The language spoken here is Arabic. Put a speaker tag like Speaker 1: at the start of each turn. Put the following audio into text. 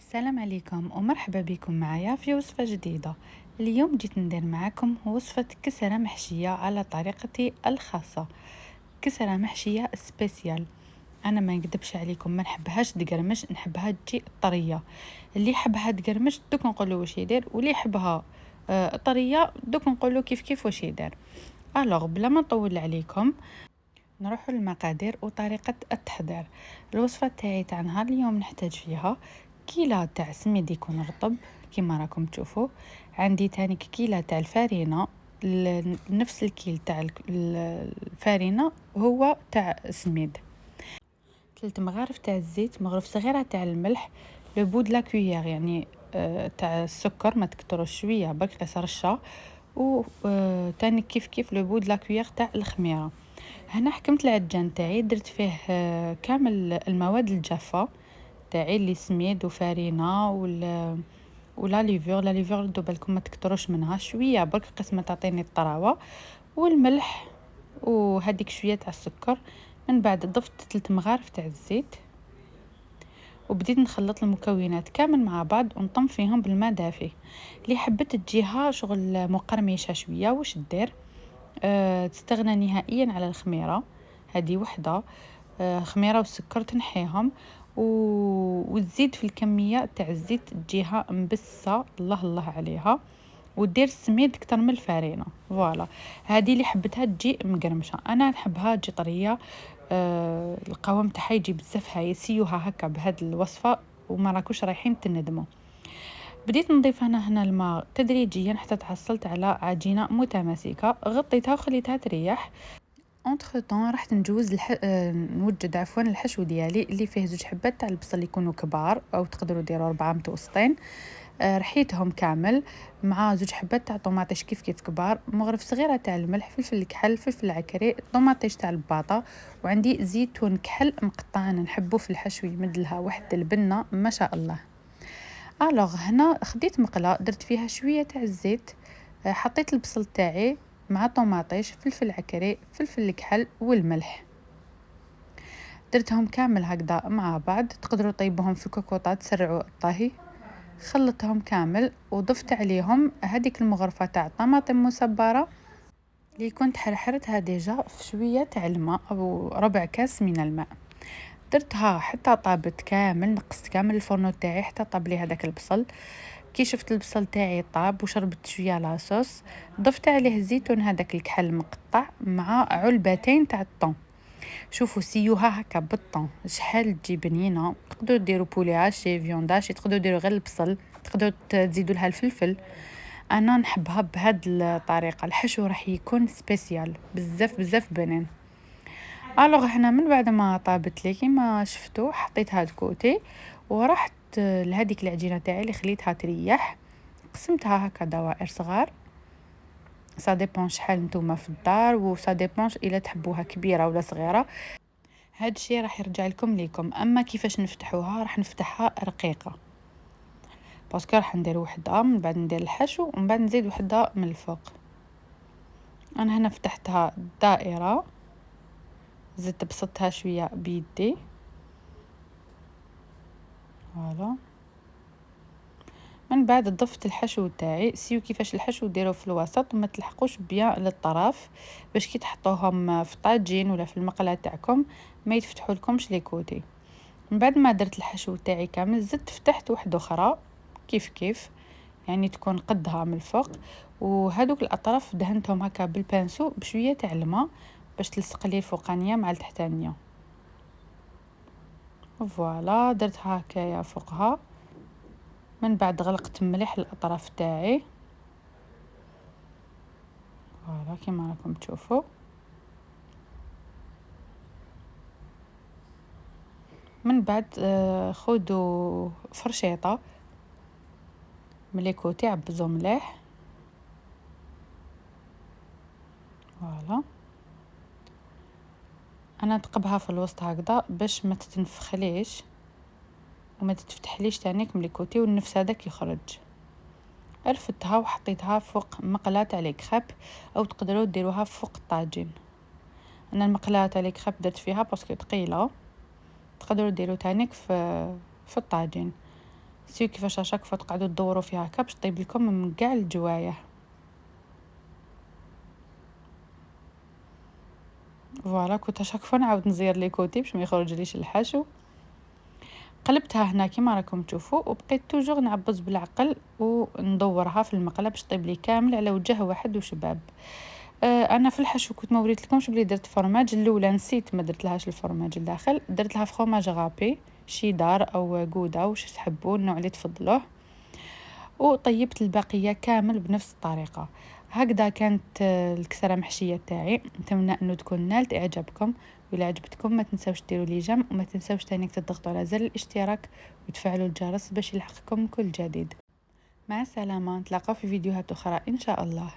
Speaker 1: السلام عليكم ومرحبا بكم معايا في وصفة جديدة. اليوم جيت ندير معاكم وصفة كسرة محشية على طريقتي الخاصة. كسرة محشية سبيسيال. انا ما نكذبش عليكم، ما نحبهاش تقرمش، نحبها تجي طرية. اللي يحبها تقرمش دوك نقولوا واش يدير، واللي يحبها طرية دوك نقولوا كيف كيف واش يدير. الوغ بلا ما نطول عليكم نروح للمقادير وطريقة التحضير. الوصفة تاعي تاع نهار اليوم نحتاج فيها كيلة تاع سميد يكون رطب كيما راكم تشوفوا. عندي تاني كيلة تاع الفارينة، نفس الكيل تاع الفارينة هو تاع سميد. 3 مغارف تاع الزيت، مغرف صغيرة تاع الملح، لو بود لا كويير يعني تاع السكر ما تكتروش شويه برك قيس رشه، و تاني كيف كيف لو بود لا كويير تاع الخميره. هنا حكمت العجان تاعي درت فيه كامل المواد الجافه تاعي اللي سميد وفارينه ولا ليفور دو بالكم ما تكتروش منها شويه برك قسمه تعطيني الطراوه، والملح وهذيك شويه تاع السكر. من بعد ضفت 3 مغارف تاع الزيت وبديت نخلط المكونات كامل مع بعض ونطم فيهم بالماء دافي. اللي حبت تجيها شغل مقرمشه شويه واش دير، تستغنى نهائيا على الخميره، هذه وحده. خميره والسكر تنحيهم وتزيد في الكميه تاع الزيت تجيها مبسه الله الله عليها، ودير السميد اكثر من الفارينه. فوالا هذه اللي حبتها تجي مقرمشه، انا نحبها تجي طريه. القوام تاعها يجي بزاف هاي، سيوها هكا بهاد الوصفه وما راكوش رايحين تندموا. بديت نضيف هنا الماء تدريجيا حتى تحصلت على عجينه متماسكه، غطيتها وخليتها تريح. اونتر طون رحت نجوز نوجد الحشو ديالي اللي فيه 2 حبات تاع البصل يكونوا كبار او تقدروا ديروا 4 متوسطين. رحيتهم كامل مع 2 حبات تاع طوماطيش كيف كيف كبار، مغرف صغيره تاع الملح، فلفل الكحل، فلفل عكري، طوماطيش تاع الباطا، وعندي زيتون كحل مقطع، انا نحبه في الحشو يمد لها واحد البنه ما شاء الله. الوغ هنا خديت مقله درت فيها شويه تاع الزيت، حطيت البصل تاعي مع طوماطيش، فلفل عكري، فلفل الكحل والملح، درتهم كامل هكذا مع بعض. تقدروا طيبوهم في كوكوطات تسرعوا الطهي. خلطتهم كامل وضفت عليهم هذيك المغرفه تاع الطماطم مصبره اللي كنت حرحرتها ديجا في شويه تاع الماء او ربع كاس من الماء. درتها حتى طابت كامل، نقصت كامل الفرن تاعي حتى طاب لي هذاك البصل. كي شفت البصل تاعي طاب وشربت شويه لاصوص، ضفت عليه الزيتون هذاك الكحل مقطع مع علبتين تاع الطون. شوفوا سيوها هكا بالطون شحال تجي بنينه. تقدروا ديروا بولي هاشي، فيوند هاشي، تقدروا ديروا غير البصل، تقدروا تزيدوا لها الفلفل. انا نحبها بهاد الطريقه، الحشو راح يكون سبيسيال بزاف بزاف بنين. الوغ هنا من بعد ما طابت لي كيما شفتوا حطيتها دكوتي، ورحت لهذيك العجينه تاعي اللي خليتها تريح، قسمتها هكا دوائر صغار. سا ديبون شحال نتوما في الدار، وسا ديبون الا تحبوها كبيره ولا صغيره. هاد الشيء راح يرجع لكم. اما كيفاش نفتحوها راح نفتحها رقيقه، باسكو راح ندير وحده من بعد ندير الحشو ومن بعد نزيد وحده من الفوق. انا هنا فتحتها دائره، زدت بسطتها شويه بيدي. فوالا من بعد ضفت الحشو تاعي. سيو كيفاش الحشو ديروه في الوسط وما تلحقوش بيان للطرف، باش كي تحطوهم في طاجين ولا في المقله تاعكم ما يتفتحوا لكمش لي كوتي. من بعد ما درت الحشو تاعي كامل زدت فتحت واحده اخرى كيف كيف، يعني تكون قدها من الفوق، وهذوك الاطراف دهنتهم هكا بالبانسو بشويه تاع الماء باش تلصق لي الفوقانيه مع التحتانيه. فوالا درتها هكايا فوقها. من بعد غلقت مليح الاطراف تاعي. فوالا كيما راكم تشوفوا. من بعد خذوا فرشيطه ملي كوتي عبزو مليح. فوالا انا نتقبها في الوسط هكذا باش ما تتنفخليش وما تتفتحليش تانيك ملي كوتي والنفس هذاك يخرج. رفدتها وحطيتها فوق مقلاة تاع لي كريب، او تقدروا ديروها فوق الطاجين. انا المقلاة تاع لي كريب درت فيها باسكو ثقيله، تقدروا ديروا تانيك في الطاجين. سيو كيفاش اشاك فوا تقعدوا تدوروا فيها هكا باش طيب لكم من كاع الجوايه. فوالا كنت اشاك فوا نعاود نزير لي كوتي باش ما يخرجليش الحشو. قلبتها هنا كيما راكم تشوفوا، وبقيت توجور نعبز بالعقل وندورها في المقله باش طيب لي كامل على وجه واحد وشباب. انا في الحشو كنت ما وريت لكمش بلي درت فرماج الاولى، نسيت ما درت لهاش الفرماج الداخل، درت لها فرماج غابي شيدار او غودا واش تحبوا النوع اللي تفضلوه، وطيبت البقيه كامل بنفس الطريقه. هكذا كانت الكسره محشيه تاعي. نتمنى انه تكون نالت اعجابكم، وإلا عجبتكم ما تنساوش ديروا لي جيم، وما تنساوش تاني تضغطوا على زر الاشتراك وتفعلوا الجرس باش يلحقكم كل جديد. مع السلامه، نتلاقاو في فيديوهات اخرى ان شاء الله.